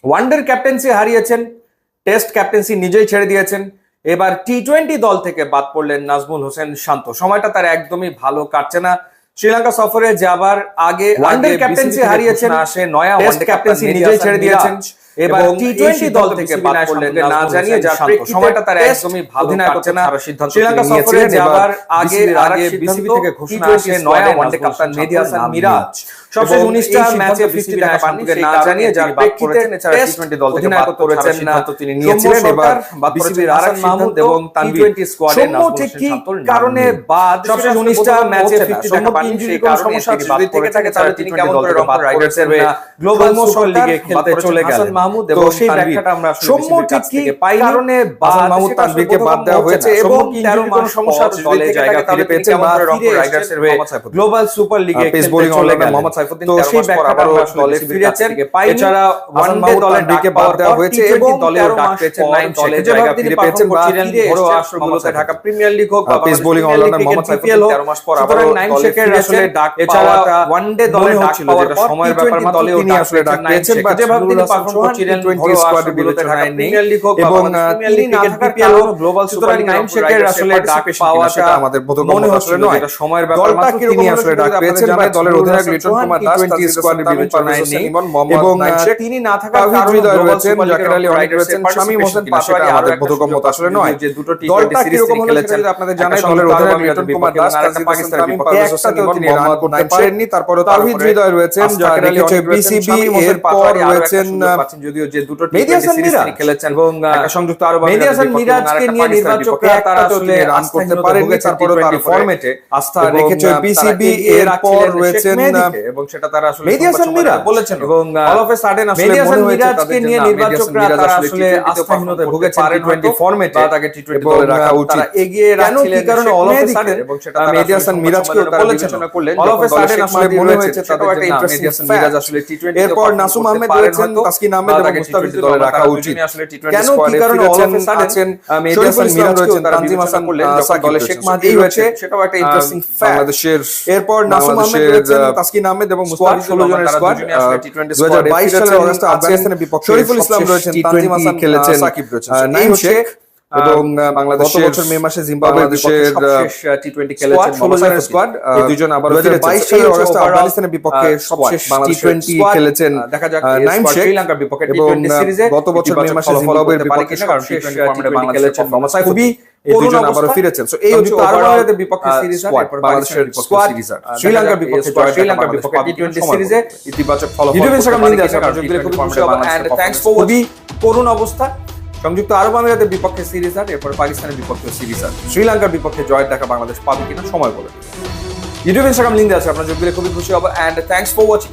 ওয়ানডের captaincy হারিয়েছেন, test captaincy নিজেই ছেড়ে দিয়েছেন। এবার টি-20 দল থেকে বাদ পড়লেন নাজমুল হোসেন শান্ত। সময়টা তার একদমই ভালো কাটছে না। শ্রীলঙ্কা সফরে যাবার আগে ওয়ানডের ক্যাপ্টেন্সি হারিয়েছেন, আসে নয়া টেস্ট ক্যাপ্টেন্সি নিজেই ছেড়ে দিয়েছেন। এবার টি-20 দল থেকে বাদ পড়লেন না জানিয়ে যার সময়টা তার একদমই ভালো কাটছে না। শ্রীলঙ্কা সফরে যাবার আগে বিসিবি থেকে ঘোষণা আসে নয়া ওয়ানডে কাপ্তান মেহেদী হাসান মিরাজ। সবশেষ 19টা ম্যাচে বিসিবি দেখা পাননি না জানিয়ে যার প্রেক্ষিতে টি-20 দল থেকে বাদ করেছেন না তিনি নিয়েছিলেন। এবার বিসিবির আরেক মাহমুদ এবং তানভীর স্কোয়াডে নাজমুল হোসেন শান্তর কারণে বাদ। সবশেষ 19টা ম্যাচে 50 দেখা পাননি সেই কারণে সমস্যা যদি থেকে থাকে তাহলে তিনি কেমন করে রংপুর রাইডার্সের গ্লোবাল সুপার লিগে খেলতে চলে গেলেন মাহমুদ এবং সেই ব্যাখ্যাটা আমরা আসলে ঠিক পাই কারণে হাসান মাহমুদ তানভীরকে বাদ দেওয়া হয়েছে এবং 13 মাস সমস্যা দলে জায়গা ফিরে পেয়েছেন রংপুর রাইডার্সের গ্লোবাল সুপার লিগে pace bowling allrounder Mohammad Saifuddin. তো সেই ব্যাখ্যাটা আমরা দলে ফিরেছেন। এছাড়া ওয়ানডে দলে ডাকে বাদ দেওয়া হয়েছে এবং দলেও ডাক পেয়েছেন নাইম শেখ জায়গা ফিরে পেয়েছেন ছিলেন ঘরোয়া আসরগুলোতে ঢাকা প্রিমিয়ার লিগ হোক বা pace bowling allrounder Mohammad Saifuddin 13 মাস পর আবার নাইম শেখের আসলে ডাক এছাড়া ওয়ানডে দলে ডাক ছিল যেটা সময়ের ব্যাপার মাত্র তিনি আসলে ডাক পেয়েছেন বা যেভাবে তিনি পারফর্ম করছিলেন ঘরোয়া স্কোয়াডগুলোতে ঢাকা প্রিমিয়ার লিগ হোক এবং তিনি না থাকার কারণে গ্লোবাল সুপার লিগ নাইম শেখের আসলে ডাক পাওয়াটা আমাদের বোধগম্য আসলে নয়। এটা সময়ের ব্যাপার মাত্র তিনি আসলে ডাক পেয়েছেন বা দলের অধিনায়ক লিটন কুমার দাস টি-20 স্কোয়াডের বিবেচনায় নেই এবং তিনি না থাকার কারণে গ্লোবাল সুপার লিগের আলী অনেক রয়েছেন শামীম হোসেন পাটোয়ারি আমাদের বোধগম্য আসলে নয়। যে দুটো টি-20 সিরিজ তিনি খেলেছেন আপনাদের জানাই দলের অধিনায়ক লিটন কুমার দাস পাকিস্তানের বিপক্ষে একটাতেও তিনি রান করতে পারেননি। তারপরে তাওহিদ হৃদয় রয়েছেন জাকের আলী হচ্ছে বিসিবি এর পর রয়েছেন যদিও যে দুটো টি-20 সিরিজ তিনি খেলেছেন এবং সংযুক্ত আরব মেহেদী হাসান মিরাজকে নিয়ে নির্বাচকরা তারা আসলে রান করতে পারেননি। তারপরে তার ফরম্যাটে আস্থা রেখেছে বিসিবি এর পর রয়েছেন এবং সেটা তারা আসলে মেহেদী হাসান মিরাজ বলেছেন এবং অল অফ এ সাডেন আসলে মেহেদী হাসান মিরাজকে নিয়ে নির্বাচকরা তারা আসলে আস্থাহীনতায় ভুগেছেন টি-20 ফরম্যাটে তাকে টি-20 দলে রাখা উচিত এগিয়ে রাখছিলেন কি কারণে অল অফ এ সাডেন এবং সেটা মেহেদী হাসান মিরাজকে তারা বিবেচনা করলেন অল অফ এ সাডেন আসলে মনে হয়েছে তাদের একটা ইন্টারেস্টিং মিরাজ আসলে টি-20 এরপর নাসুম আহমেদ রয়েছেন তাসকিন আহমেদ এবং মুস্তাফিজ দলে রাখা উচিত কেন কি কারণে অল অফ এ সাডেন মেহেদী হাসান মিরাজ রয়েছেন তানজিম হাসান দলে শেখ মাহদি রয়েছে সেটাও একটা ইন্টারেস্টিং ফ্যাক্ট। বাংলাদেশের এরপর নাসুম আহমেদ রয়েছেন তাসকিন আহমেদ এবং মুস্তাফিজ 16 জনের স্কোয়াড 2022 সালের অগাস্টে আফগানিস্তানের বিপক্ষে শরীফুল ইসলাম রয়েছেন তানজিম হাসান খেলেছেন সাকিব রয়েছেন নাইম শেখ এবং বাংলাদেশের গত বছর মে মাসে জিম্বাবুয়ের বিপক্ষে সবশেষ টি-20 খেলেছেন 16 জনের স্কোয়াড এই দুজন আবার 2022 সালের অগাস্টে আফগানিস্তানের বিপক্ষে সবশেষ টি-20 খেলেছেন দেখা যাক নাইম শেখ শ্রীলঙ্কার বিপক্ষে টি-20 সিরিজে গত বছর মে মাসে জিম্বাবুয়ের বিপক্ষে সবশেষ টি-20 বাংলাদেশ খেলেছেন মোহাম্মদ সাইফুদ্দিন এই দুজন আবারও ফিরেছেন। সো এই হচ্ছে আরবের বিপক্ষে সিরিজ আর বাংলাদেশের বিপক্ষে সিরিজ আর শ্রীলঙ্কার বিপক্ষে টি-20 সিরিজে ইতিবাচক ফলাফল ইউটিউব ইনস্টাগ্রাম লিংক আছে আপনারা যদি খুব খুশি হবেন এন্ড থ্যাঙ্কস ফর খুবই করুণ অবস্থা সংযুক্ত আরব আমিরাতের বিপক্ষে সিরিজ আর এরপর পাকিস্তানের বিপক্ষে সিরিজ আর শ্রীলঙ্কার বিপক্ষে জয়ের দেখা বাংলাদেশ পাবে কিনা সময় বলে। ইউটিউব ইনস্টাগ্রাম লিংক আছে আপনারা যদি খুবই খুশি হবেন এন্ড থ্যাঙ্কস ফর ওয়াচিং।